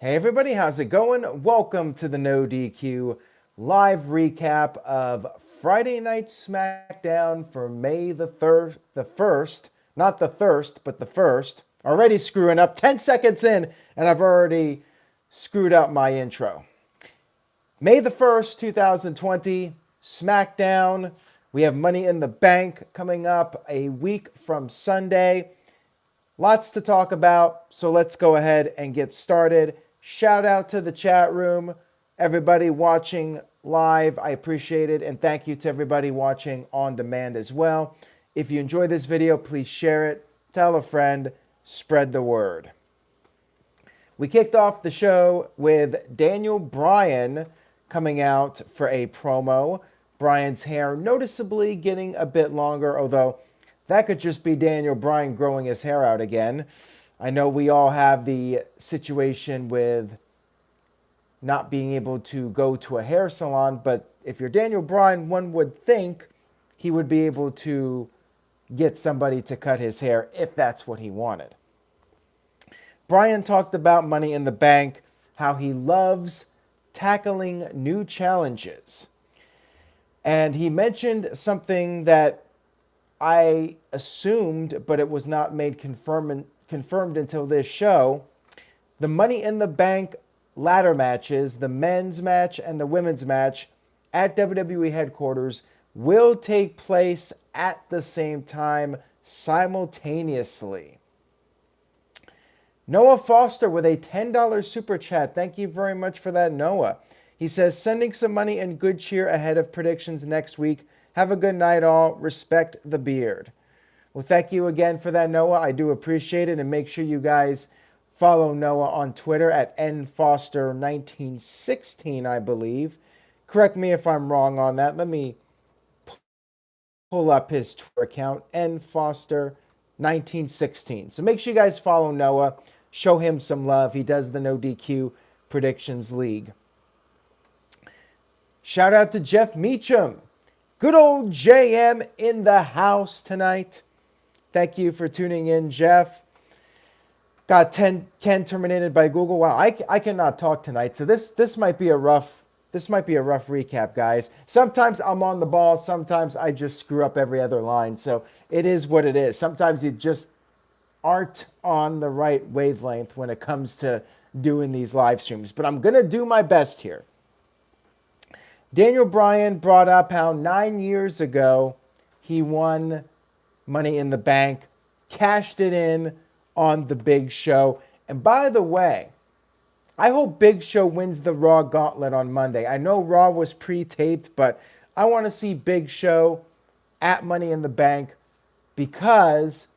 Hey everybody, how's it going? Welcome to the No DQ live recap of Friday Night Smackdown for May the 1st, not the thirst, but the 1st. Already screwing up 10 seconds in, and I've already screwed up my intro. May the 1st, 2020, Smackdown. We have Money in the Bank coming up a week from Sunday. Lots to talk about, so let's go ahead and get started. Shout out to the chat room, everybody watching live. I appreciate it, and thank you to everybody watching on demand as well. If you enjoy this video, please share it, tell a friend, spread the word. We kicked off the show with Daniel Bryan coming out for a promo. Bryan's hair noticeably getting a bit longer, although that could just be Daniel Bryan growing his hair out again. I know we all have the situation with not being able to go to a hair salon, but if you're Daniel Bryan, one would think he would be able to get somebody to cut his hair if that's what he wanted. Bryan talked about Money in the Bank, how he loves tackling new challenges. And he mentioned something that I assumed, but it was not made confirmed until this show. The Money in the Bank ladder matches, the men's match and the women's match at WWE headquarters, will take place at the same time simultaneously. Noah Foster with a $10 super chat. Thank you very much for that, Noah. He says, sending some money and good cheer ahead of predictions next week. Have a good night all. Respect the beard. Well, thank you again for that, Noah. I do appreciate it. And make sure you guys follow Noah on Twitter at nfoster1916, I believe. Correct me if I'm wrong on that. Let me pull up his Twitter account, nfoster1916. So make sure you guys follow Noah. Show him some love. He does the No DQ Predictions League. Shout out to Jeff Meacham. Good old JM in the house tonight. Thank you for tuning in, Jeff. Got Ken terminated by Google. Wow, I cannot talk tonight, so this might be a rough recap, guys. Sometimes I'm on the ball, sometimes I just screw up every other line. So it is what it is. Sometimes you just aren't on the right wavelength when it comes to doing these live streams, but I'm gonna do my best here. Daniel Bryan brought up how 9 years ago he won Money in the Bank, cashed it in on the Big Show. And by the way, I hope Big Show wins the Raw Gauntlet on Monday. I know Raw was pre-taped, but I want to see Big Show at Money in the Bank because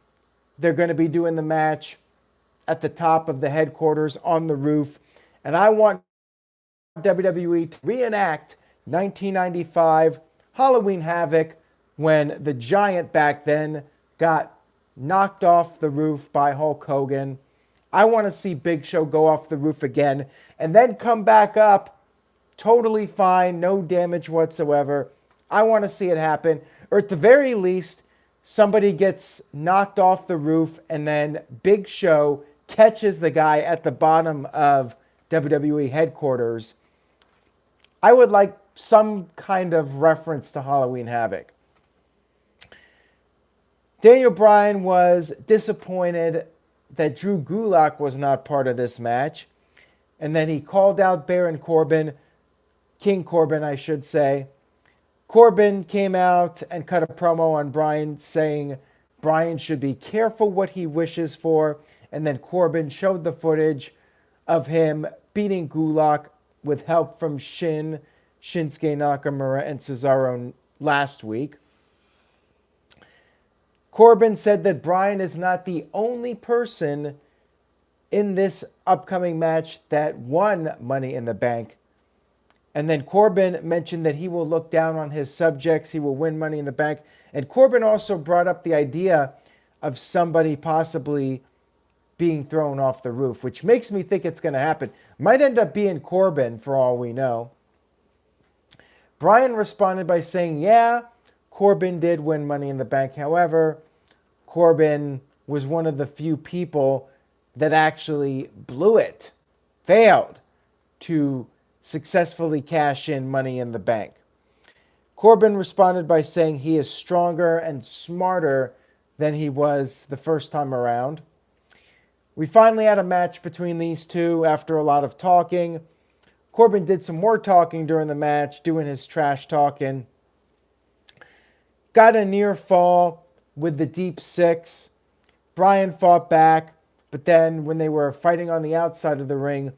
they're going to be doing the match at the top of the headquarters on the roof. And I want WWE to reenact 1995 Halloween Havoc when the Giant back then got knocked off the roof by Hulk Hogan. I want to see Big Show go off the roof again and then come back up totally fine, no damage whatsoever. I want to see it happen. Or at the very least, somebody gets knocked off the roof and then Big Show catches the guy at the bottom of WWE headquarters. I would like some kind of reference to Halloween Havoc. Daniel Bryan was disappointed that Drew Gulak was not part of this match. And then he called out Baron Corbin, King Corbin, I should say. Corbin came out and cut a promo on Bryan saying Bryan should be careful what he wishes for. And then Corbin showed the footage of him beating Gulak with help from Shinsuke Nakamura and Cesaro last week. Corbin said that Bryan is not the only person in this upcoming match that won Money in the Bank. And then Corbin mentioned that he will look down on his subjects. He will win Money in the Bank. And Corbin also brought up the idea of somebody possibly being thrown off the roof, which makes me think it's going to happen. Might end up being Corbin for all we know. Bryan responded by saying, yeah, Corbin did win Money in the Bank. However, Corbin was one of the few people that actually blew it failed to successfully cash in Money in the Bank. Corbin responded by saying he is stronger and smarter than he was the first time around. We finally had a match between these two after a lot of talking. Corbin did some more talking during the match, doing his trash talking. Got a near fall with the deep six. Bryan fought back, but then when they were fighting on the outside of the ring,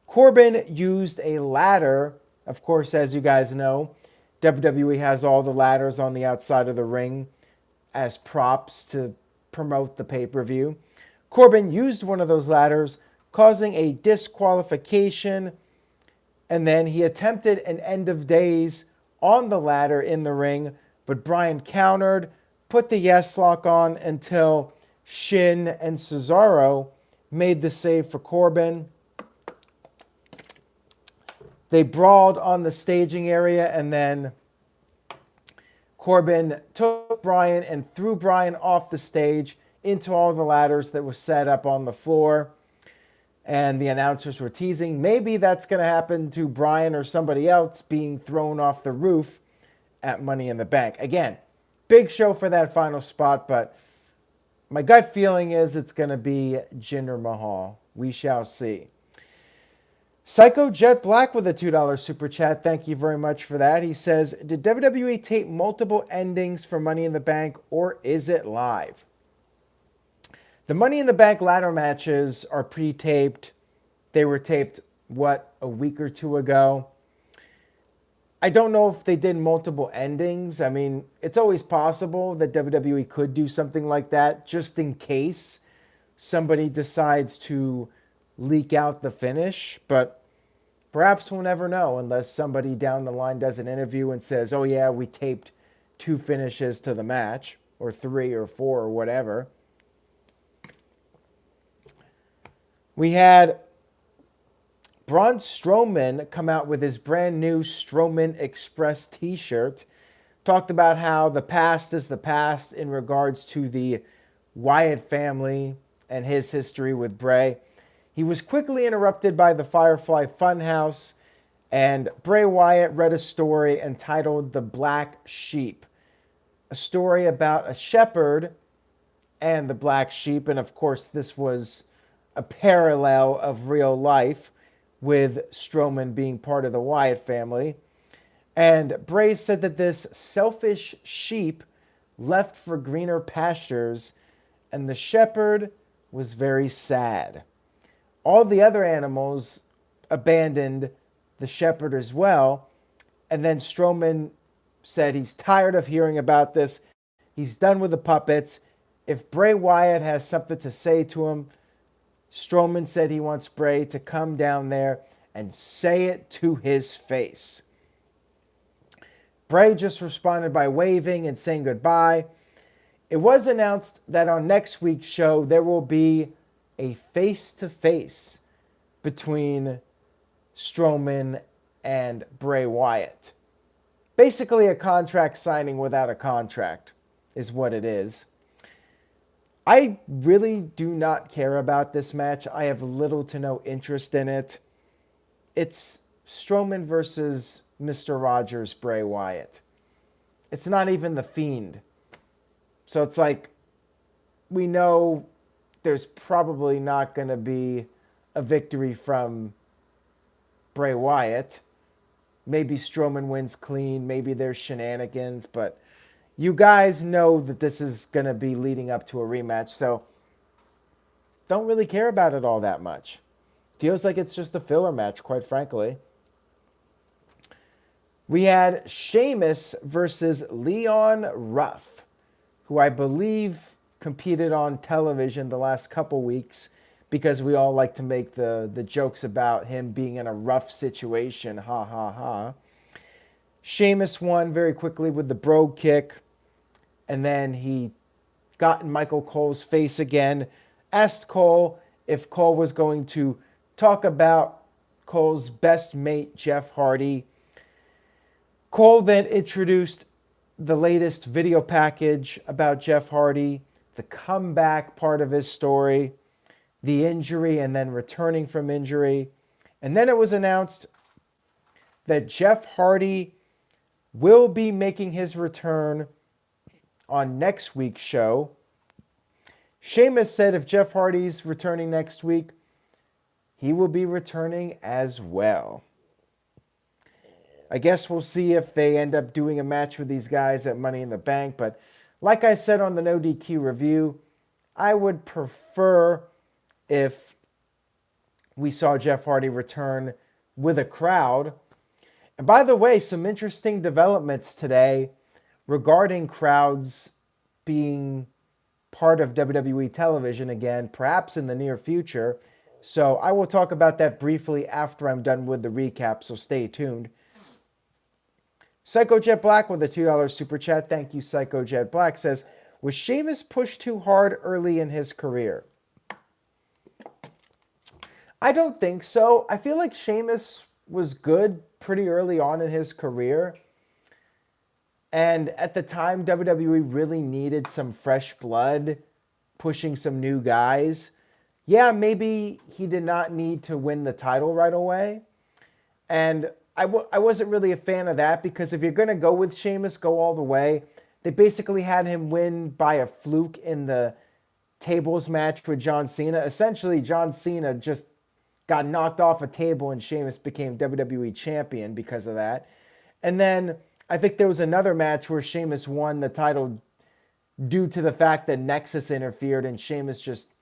Corbin used a ladder. Of course, as you guys know, WWE has all the ladders on the outside of the ring as props to promote the pay-per-view. Corbin used one of those ladders, causing a disqualification, and then he attempted an end of days on the ladder in the ring, but Bryan countered, put the yes lock on until Shin and Cesaro made the save for Corbin. They brawled on the staging area, and then Corbin took Bryan and threw Bryan off the stage into all the ladders that were set up on the floor. And the announcers were teasing maybe that's going to happen to Bryan or somebody else being thrown off the roof at Money in the Bank. Again, big show for that final spot, but my gut feeling is it's going to be Jinder Mahal. We shall see. Psycho Jet Black with a $2 super chat. Thank you very much for that. He says, did WWE tape multiple endings for Money in the Bank, or is it live? The Money in the Bank ladder matches are pre-taped. They were taped, a week or two ago? I don't know if they did multiple endings. I mean, it's always possible that WWE could do something like that just in case somebody decides to leak out the finish, but perhaps we'll never know unless somebody down the line does an interview and says, oh yeah, we taped 2 finishes to the match, or 3 or 4 or whatever. We had Braun Strowman come out with his brand new Strowman Express t-shirt. Talked about how the past is the past in regards to the Wyatt family and his history with Bray. He was quickly interrupted by the Firefly Funhouse, and Bray Wyatt read a story entitled The Black Sheep, a story about a shepherd and the black sheep. And of course, this was a parallel of real life with Strowman being part of the Wyatt family. And Bray said that this selfish sheep left for greener pastures, and the shepherd was very sad. All the other animals abandoned the shepherd as well. And then Strowman said he's tired of hearing about this. He's done with the puppets. If Bray Wyatt has something to say to him, Strowman said he wants Bray to come down there and say it to his face. Bray just responded by waving and saying goodbye. It was announced that on next week's show, there will be a face-to-face between Strowman and Bray Wyatt. Basically a contract signing without a contract is what it is. I really do not care about this match. I have little to no interest in it. It's Strowman versus Mr. Rogers, Bray Wyatt. It's not even The Fiend. So it's like, we know there's probably not going to be a victory from Bray Wyatt. Maybe Strowman wins clean. Maybe there's shenanigans. But you guys know that this is going to be leading up to a rematch. So don't really care about it all that much. Feels like it's just a filler match, quite frankly. We had Sheamus versus Leon Ruff, who I believe competed on television the last couple weeks because we all like to make the jokes about him being in a rough situation. Ha, ha, ha. Sheamus won very quickly with the brogue kick, and then he got in Michael Cole's face again, asked Cole if Cole was going to talk about Cole's best mate, Jeff Hardy. Cole then introduced the latest video package about Jeff Hardy, the comeback part of his story, the injury, and then returning from injury. And then it was announced that Jeff Hardy will be making his return on next week's show. Sheamus said if Jeff Hardy's returning next week, he will be returning as well. I guess we'll see if they end up doing a match with these guys at Money in the Bank. But like I said on the No DQ review, I would prefer if we saw Jeff Hardy return with a crowd. And by the way, some interesting developments today regarding crowds being part of WWE television again, perhaps in the near future. So I will talk about that briefly after I'm done with the recap, so stay tuned. Psycho Jet Black with a $2 super chat. Thank you, Psycho Jet Black. Says, was Sheamus pushed too hard early in his career? I don't think so. I feel like Sheamus was good pretty early on in his career. And at the time, WWE really needed some fresh blood, pushing some new guys. Yeah, maybe he did not need to win the title right away. And I wasn't really a fan of that because if you're going to go with Sheamus, go all the way. They basically had him win by a fluke in the tables match with John Cena. Essentially, John Cena just got knocked off a table and Sheamus became WWE champion because of that. And then I think there was another match where Sheamus won the title due to the fact that Nexus interfered and Sheamus just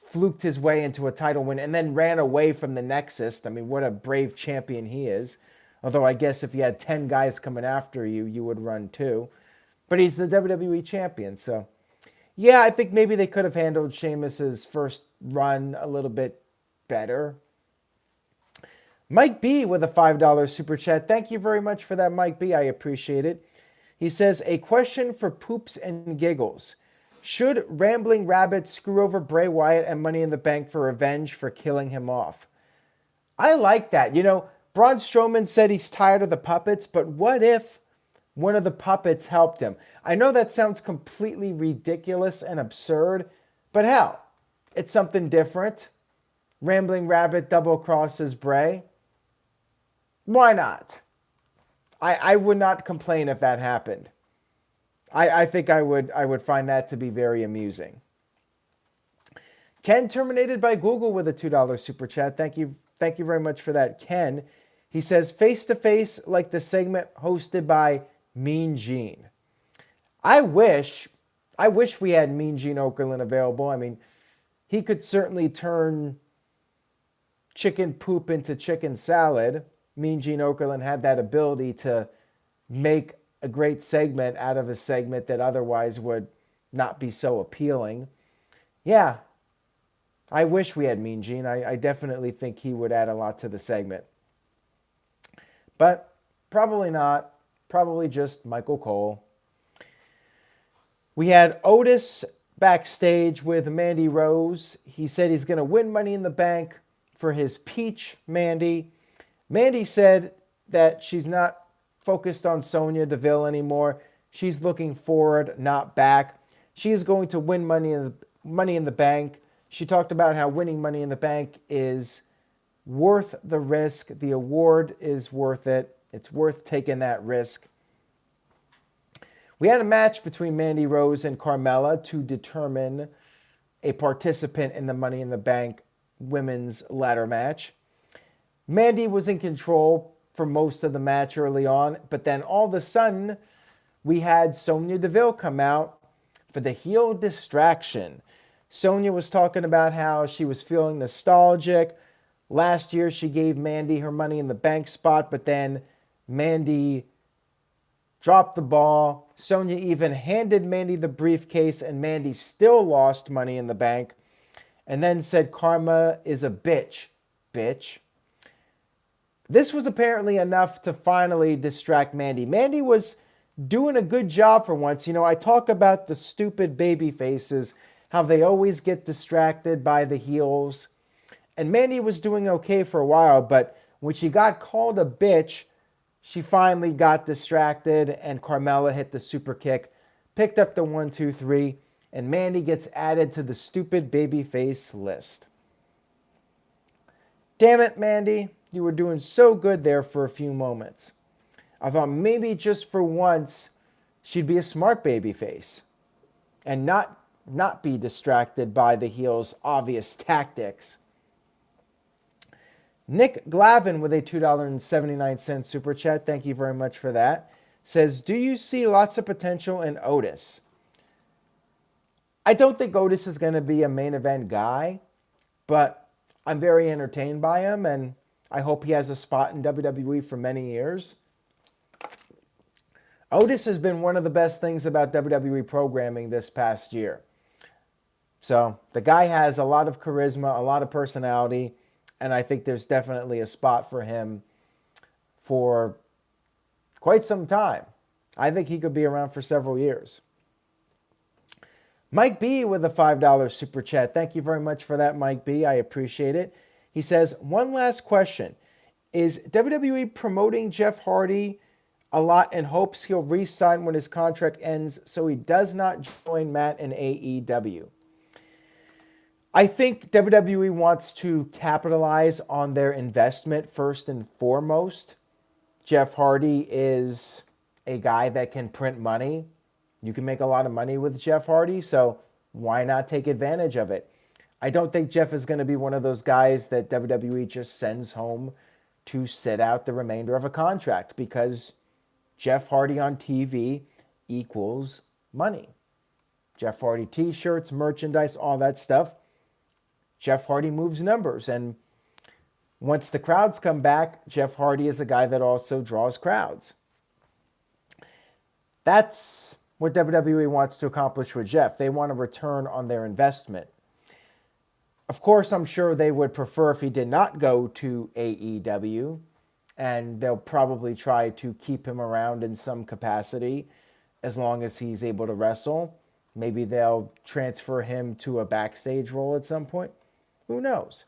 fluked his way into a title win and then ran away from the Nexus. I mean, what a brave champion he is. Although I guess if you had 10 guys coming after you, you would run too. But he's the WWE champion, so yeah, I think maybe they could have handled Sheamus's first run a little bit better. Mike B with a $5 super chat. Thank you very much for that, Mike B. I appreciate it. He says, a question for Poops and Giggles. Should Rambling Rabbit screw over Bray Wyatt and Money in the Bank for revenge for killing him off? I like that. You know, Braun Strowman said he's tired of the puppets, but what if one of the puppets helped him? I know that sounds completely ridiculous and absurd, but hell, it's something different. Rambling Rabbit double crosses Bray. Why not? I would not complain if that happened. I think I would find that to be very amusing. Ken terminated by Google with a $2 super chat. Thank you very much for that, Ken. He says, face to face like the segment hosted by Mean Gene. I wish we had Mean Gene Okerlund available. I mean, he could certainly turn chicken poop into chicken salad. Mean Gene Okerlund had that ability to make a great segment out of a segment that otherwise would not be so appealing. Yeah, I wish we had Mean Gene. I definitely think he would add a lot to the segment. But probably not. Probably just Michael Cole. We had Otis backstage with Mandy Rose. He said he's going to win Money in the Bank for his peach, Mandy. Mandy said that she's not focused on Sonya Deville anymore. She's looking forward, not back. She is going to win Money in the Bank. She talked about how winning Money in the Bank is worth the risk. The award is worth it. It's worth taking that risk. We had a match between Mandy Rose and Carmella to determine a participant in the Money in the Bank women's ladder match. Mandy was in control for most of the match early on, but then all of a sudden, we had Sonya Deville come out for the heel distraction. Sonya was talking about how she was feeling nostalgic. Last year, she gave Mandy her Money in the Bank spot, but then Mandy dropped the ball. Sonya even handed Mandy the briefcase, and Mandy still lost Money in the Bank, and then said Karma is a bitch. Bitch. This was apparently enough to finally distract Mandy. Mandy was doing a good job for once. You know, I talk about the stupid baby faces, how they always get distracted by the heels. And Mandy was doing okay for a while, but when she got called a bitch, she finally got distracted, and Carmella hit the super kick, picked up the 1, 2, 3, and Mandy gets added to the stupid babyface list. Damn it, Mandy. You were doing so good there for a few moments. I thought maybe just for once she'd be a smart baby face and not be distracted by the heel's obvious tactics. Nick Glavin with a $2.79 super chat. Thank you very much for that. Says, do you see lots of potential in Otis? I don't think Otis is going to be a main event guy, but I'm very entertained by him, and I hope he has a spot in WWE for many years. Otis has been one of the best things about WWE programming this past year. So the guy has a lot of charisma, a lot of personality, and I think there's definitely a spot for him for quite some time. I think he could be around for several years. Mike B with a $5 super chat. Thank you very much for that, Mike B. I appreciate it. He says, one last question. Is WWE promoting Jeff Hardy a lot in hopes he'll re-sign when his contract ends so he does not join Matt in AEW? I think WWE wants to capitalize on their investment first and foremost. Jeff Hardy is a guy that can print money. You can make a lot of money with Jeff Hardy, so why not take advantage of it? I don't think Jeff is going to be one of those guys that WWE just sends home to sit out the remainder of a contract, because Jeff Hardy on TV equals money. Jeff Hardy t-shirts, merchandise, all that stuff. Jeff Hardy moves numbers, and once the crowds come back, Jeff Hardy is a guy that also draws crowds. That's what WWE wants to accomplish with Jeff. They want a return on their investment. Of course, I'm sure they would prefer if he did not go to AEW, and they'll probably try to keep him around in some capacity as long as he's able to wrestle. Maybe they'll transfer him to a backstage role at some point. Who knows?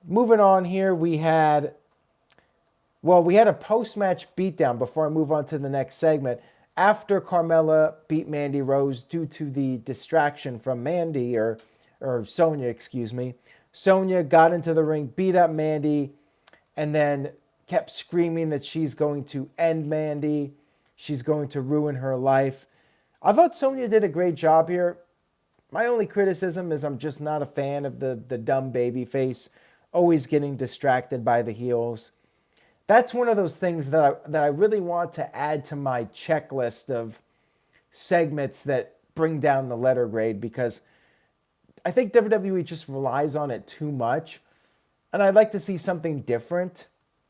Moving on here, we had a post-match beatdown before I move on to the next segment. After Carmella beat Mandy Rose due to the distraction from Mandy, or Sonya, excuse me. Sonya got into the ring, beat up Mandy, and then kept screaming that she's going to end Mandy. She's going to ruin her life. I thought Sonya did a great job here. My only criticism is I'm just not a fan of the dumb baby face, always getting distracted by the heels. That's one of those things that I really want to add to my checklist of segments that bring down the letter grade, because I think WWE just relies on it too much. And I'd like to see something different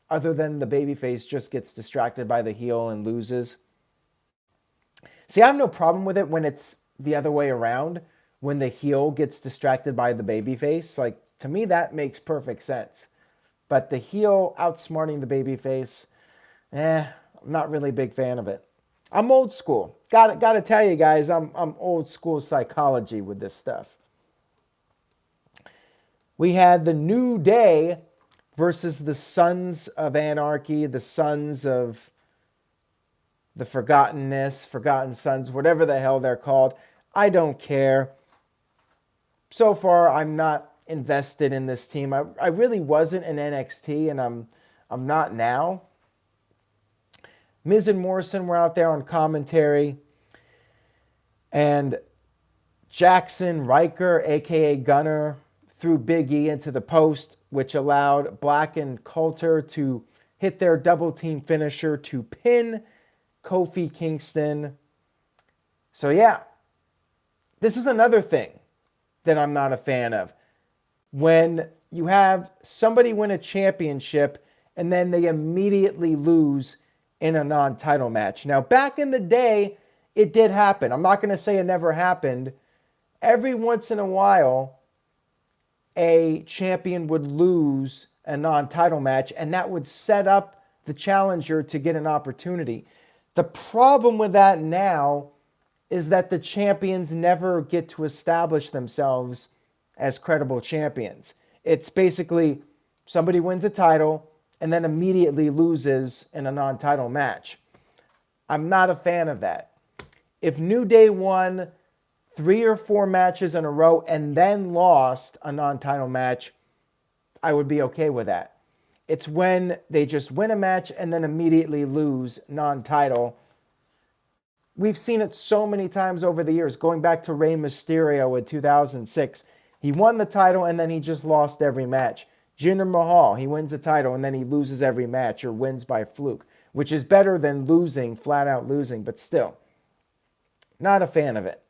other than the babyface just gets distracted by the heel and loses. See, I have no problem with it when it's the other way around, when the heel gets distracted by the babyface. Like, to me, that makes perfect sense. But the heel outsmarting the babyface, I'm not really a big fan of it. I'm old school. Got to tell you guys, I'm old school psychology with this stuff. We had the New Day versus the Sons of Anarchy, the Sons of the Forgotten Sons, whatever the hell they're called. I don't care. So far, I'm not invested in this team. I really wasn't in NXT, and I'm not now. Miz and Morrison were out there on commentary, and Jackson Riker, aka Gunner, threw Big E into the post, which allowed Black and Coulter to hit their double team finisher to pin Kofi Kingston. So yeah, this is another thing that I'm not a fan of. When you have somebody win a championship and then they immediately lose in a non-title match. Now, back in the day, it did happen. I'm not going to say it never happened. Every once in a while, a champion would lose a non-title match, and that would set up the challenger to get an opportunity. The problem with that now is that the champions never get to establish themselves as credible champions. It's basically somebody wins a title and then immediately loses in a non-title match. I'm not a fan of that. If New Day won 3 or 4 matches in a row and then lost a non-title match, I would be okay with that. It's when they just win a match and then immediately lose non-title. We've seen it so many times over the years, going back to Rey Mysterio in 2006. He won the title and then he just lost every match. Jinder Mahal, he wins the title and then he loses every match or wins by fluke, which is better than losing, flat out losing, but still, not a fan of it.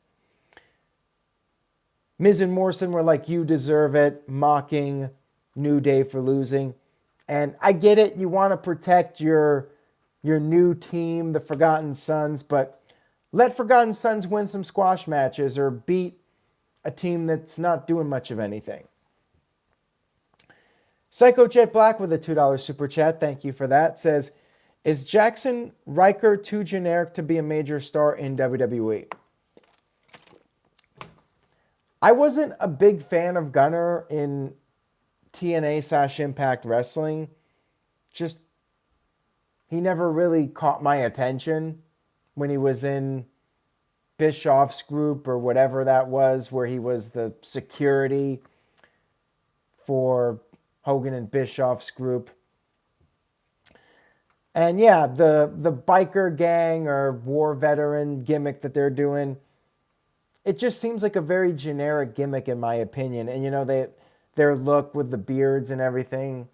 Miz and Morrison were like, you deserve it, mocking New Day for losing. And I get it, you want to protect your new team, the Forgotten Sons, but let Forgotten Sons win some squash matches or beat a team that's not doing much of anything. Psycho Jet Black with a $2 super chat, thank you for that, says, is Jackson Riker too generic to be a major star in WWE? I wasn't a big fan of Gunner in TNA/Impact Wrestling. Just, he never really caught my attention when he was in Bischoff's group or whatever that was, where he was the security for Hogan and Bischoff's group. And yeah, the biker gang or war veteran gimmick that they're doing, it just seems like a very generic gimmick in my opinion. And you know, their look with the beards and everything,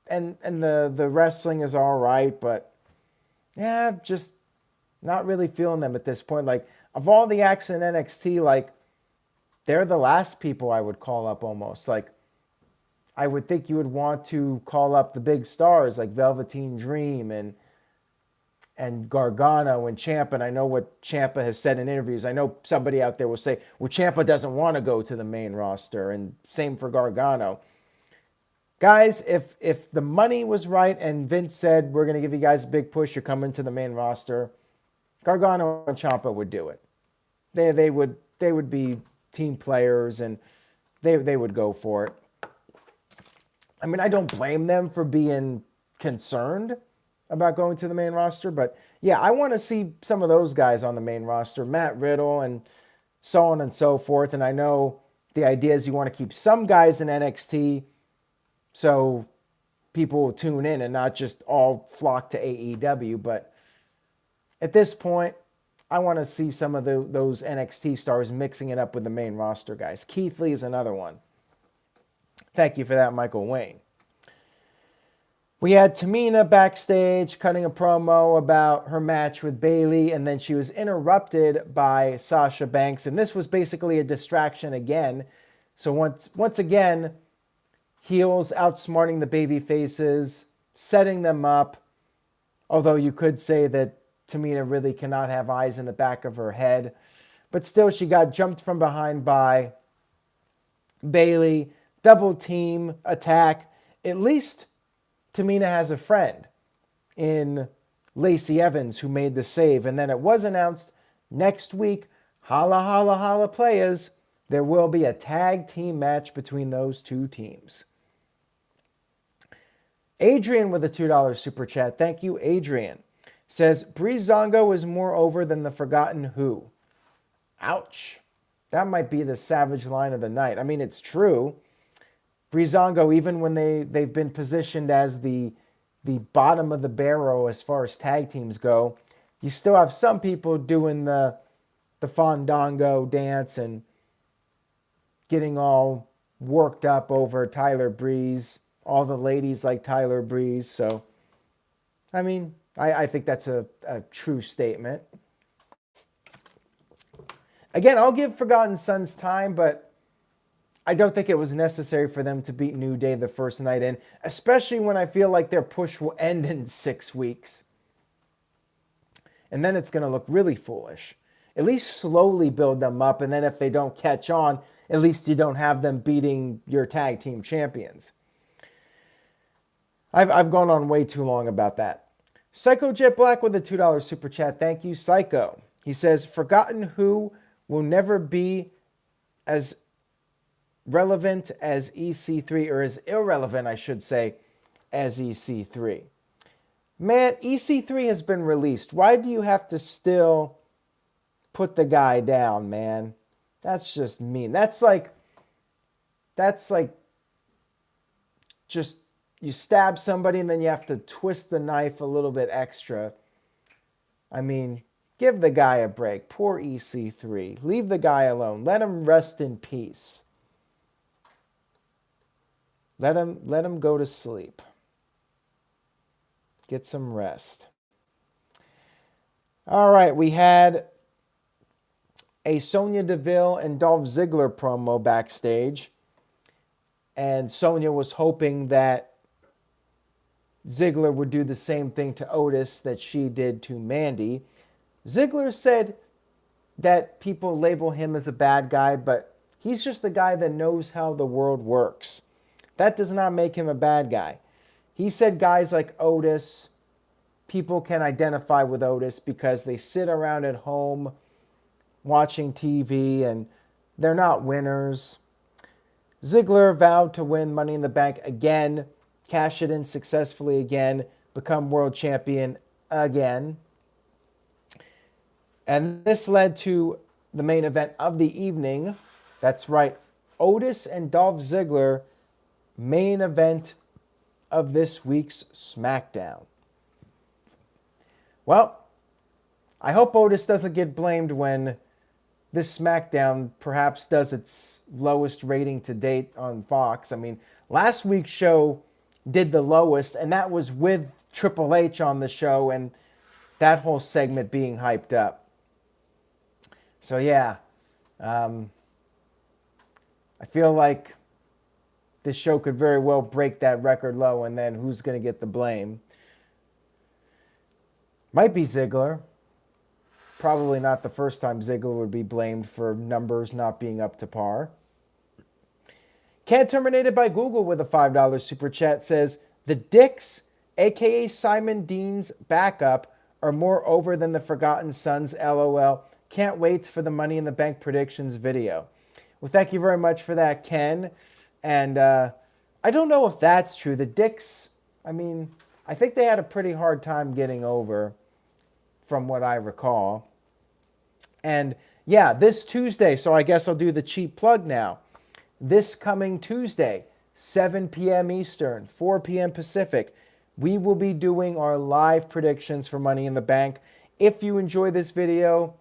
and the wrestling is all right, but yeah, just not really feeling them at this point. Like, of all the acts in NXT, like, they're the last people I would call up almost. Like, I would think you would want to call up the big stars like Velveteen Dream and Gargano and Ciampa. And I know what Ciampa has said in interviews. I know somebody out there will say, well, Ciampa doesn't want to go to the main roster. And same for Gargano. Guys, if the money was right and Vince said, we're going to give you guys a big push, you're coming to the main roster, Gargano and Ciampa would do it. They would be team players and they would go for it. I mean, I don't blame them for being concerned about going to the main roster, but yeah, I want to see some of those guys on the main roster, Matt Riddle and so on and so forth. And I know the idea is you want to keep some guys in NXT so people will tune in and not just all flock to AEW. But at this point, I want to see some of those NXT stars mixing it up with the main roster guys. Keith Lee is another one. Thank you for that, Michael Wayne. We had Tamina backstage cutting a promo about her match with Bayley, and then she was interrupted by Sasha Banks, and this was basically a distraction again. So once again, heels outsmarting the baby faces, setting them up, although you could say that Tamina really cannot have eyes in the back of her head. But still, she got jumped from behind by Bayley, double team attack. At least Tamina has a friend in Lacey Evans who made the save. And then it was announced next week, holla, holla, holla players, there will be a tag team match between those two teams. Adrian with a $2 super chat. Thank you, Adrian. Says, Breezango is more over than the Forgotten Who. Ouch. That might be the savage line of the night. I mean, it's true. Breezango, even when they've been positioned as the bottom of the barrel as far as tag teams go, you still have some people doing the Fandango dance and getting all worked up over Tyler Breeze. All the ladies like Tyler Breeze. So, I mean, I think that's a true statement. Again, I'll give Forgotten Sons time, but I don't think it was necessary for them to beat New Day the first night in, especially when I feel like their push will end in 6 weeks. And then it's going to look really foolish. At least slowly build them up, and then if they don't catch on, at least you don't have them beating your tag team champions. I've gone on way too long about that. Psycho Jet Black with a $2 super chat. Thank you, Psycho. He says, Forgotten Who will never be as relevant as EC3, or as irrelevant, I should say, as EC3. Man, EC3 has been released. Why do you have to still put the guy down, man? That's just mean. That's like just you stab somebody and then you have to twist the knife a little bit extra. I mean, give the guy a break. Poor EC3. Leave the guy alone. Let him rest in peace. Let him go to sleep. Get some rest. All right, we had a Sonya Deville and Dolph Ziggler promo backstage. And Sonya was hoping that Ziggler would do the same thing to Otis that she did to Mandy. Ziggler said that people label him as a bad guy, but he's just a guy that knows how the world works. That does not make him a bad guy. He said guys like Otis, people can identify with Otis because they sit around at home watching TV and they're not winners. Ziggler vowed to win Money in the Bank again, cash it in successfully again, become world champion again. And this led to the main event of the evening. That's right, Otis and Dolph Ziggler, main event of this week's SmackDown. Well, I hope Otis doesn't get blamed when this SmackDown perhaps does its lowest rating to date on Fox. I mean, last week's show did the lowest, and that was with Triple H on the show and that whole segment being hyped up. So yeah, I feel like this show could very well break that record low, and then who's going to get the blame? Might be Ziggler. Probably not the first time Ziggler would be blamed for numbers not being up to par. Cat Terminated by Google with a $5 super chat says, the Dicks, a.k.a. Simon Dean's backup, are more over than the Forgotten Sons, LOL. Can't wait for the Money in the Bank predictions video. Well, thank you very much for that, Ken. And I don't know if that's true. The Dicks, I mean, I think they had a pretty hard time getting over, from what I recall. And yeah, this Tuesday, so I guess I'll do the cheap plug now. This coming Tuesday, 7 p.m. Eastern, 4 p.m. Pacific, we will be doing our live predictions for Money in the Bank. If you enjoy this video,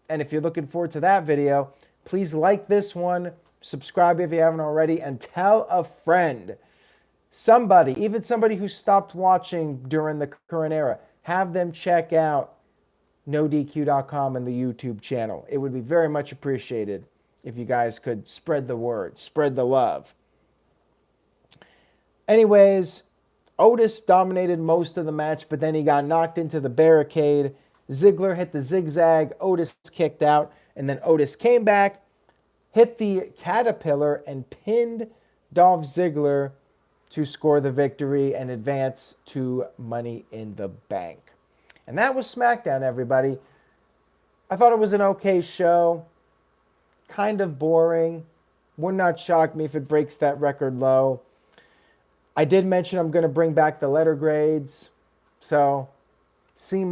and if you're looking forward to that video, please like this one, subscribe if you haven't already, and tell a friend. Somebody, even somebody who stopped watching during the current era, have them check out NoDQ.com and the YouTube channel. It would be very much appreciated if you guys could spread the word, spread the love. Anyways, Otis dominated most of the match, but then he got knocked into the barricade. Ziggler hit the zigzag, Otis kicked out, and then Otis came back, hit the caterpillar, and pinned Dolph Ziggler to score the victory and advance to Money in the Bank. And that was SmackDown, everybody. I thought it was an okay show. Kind of boring. Would not shock me if it breaks that record low. I did mention I'm going to bring back the letter grades. So, C-.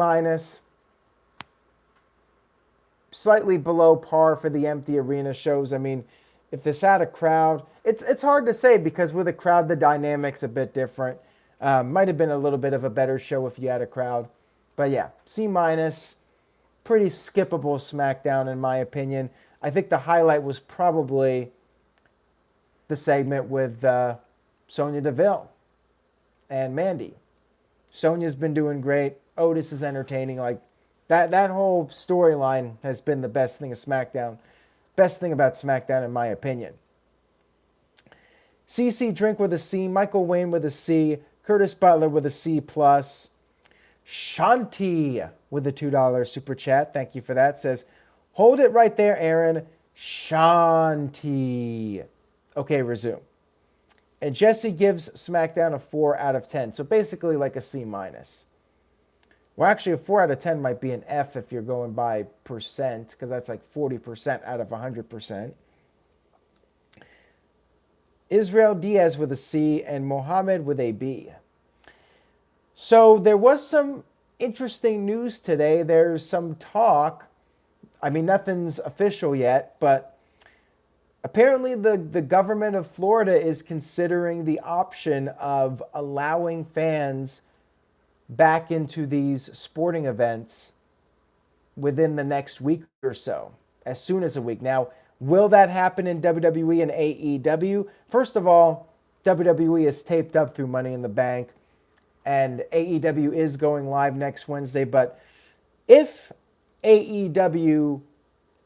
Slightly below par for the empty arena shows. I mean, if this had a crowd, it's hard to say because with a crowd, the dynamic's a bit different. Might have been a little bit of a better show if you had a crowd. But yeah, C-. Pretty skippable SmackDown in my opinion. I think the highlight was probably the segment with Sonya Deville and Mandy. Sonya's been doing great. Otis is entertaining. Like that whole storyline has been the best thing of SmackDown. Best thing about SmackDown in my opinion. CC Drink with a C. Michael Wayne with a C. Curtis Butler with a C+. Shanti with a $2 super chat. Thank you for that. Says, hold it right there, Aaron. Shanti. Okay, resume. And Jesse gives SmackDown a 4 out of 10. So basically like a C-. Well, actually, a 4 out of 10 might be an F if you're going by percent, because that's like 40% out of 100%. Israel Diaz with a C and Mohammed with a B. So there was some interesting news today. There's some talk. I mean, nothing's official yet, but apparently the government of Florida is considering the option of allowing fans back into these sporting events within the next week or so, as soon as a week. Now, will that happen in WWE and AEW? First of all, WWE is taped up through Money in the Bank, and AEW is going live next Wednesday. But if AEW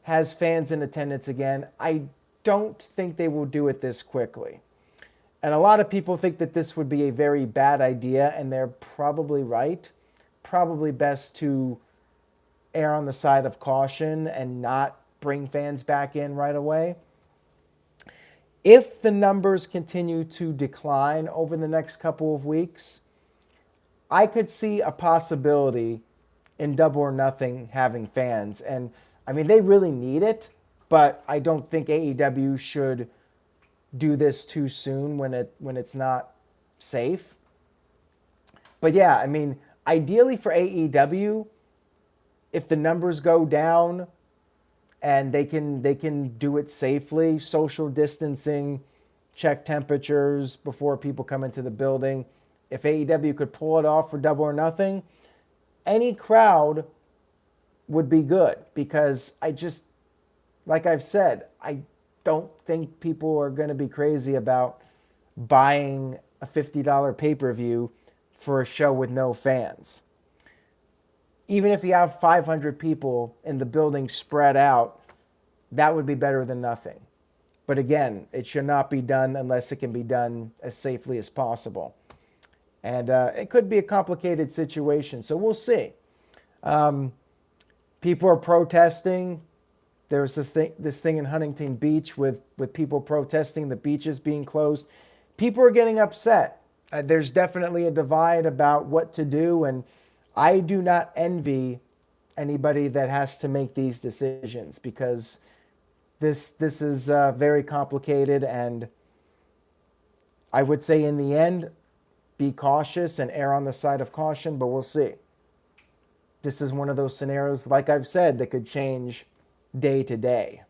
has fans in attendance again, I don't think they will do it this quickly. And a lot of people think that this would be a very bad idea, and they're probably right. Probably best to err on the side of caution and not bring fans back in right away. If the numbers continue to decline over the next couple of weeks, I could see a possibility in Double or Nothing having fans. And I mean, they really need it, but I don't think AEW should do this too soon when it's not safe. But yeah, I mean, ideally for AEW, if the numbers go down and they can do it safely, social distancing, check temperatures before people come into the building. If AEW could pull it off for Double or Nothing, any crowd would be good, because like I've said, I don't think people are going to be crazy about buying a $50 pay-per-view for a show with no fans. Even if you have 500 people in the building spread out, that would be better than nothing. But again, it should not be done unless it can be done as safely as possible. And it could be a complicated situation, so we'll see. People are protesting. There's this thing in Huntington Beach with people protesting the beaches being closed. People are getting upset. There's definitely a divide about what to do, and I do not envy anybody that has to make these decisions, because this is very complicated, and I would say in the end, be cautious and err on the side of caution, but we'll see. This is one of those scenarios, like I've said, that could change day to day.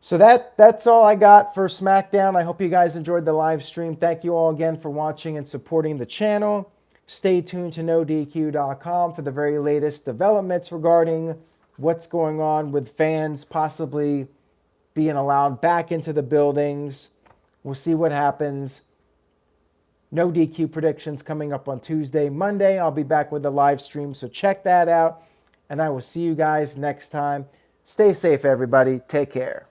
So that's all I got for SmackDown. I hope you guys enjoyed the live stream. Thank you all again for watching and supporting the channel. Stay tuned to NoDQ.com for the very latest developments regarding what's going on with fans possibly being allowed back into the buildings. We'll see what happens. No DQ predictions coming up on Tuesday. Monday, I'll be back with a live stream, so check that out. And I will see you guys next time. Stay safe, everybody. Take care.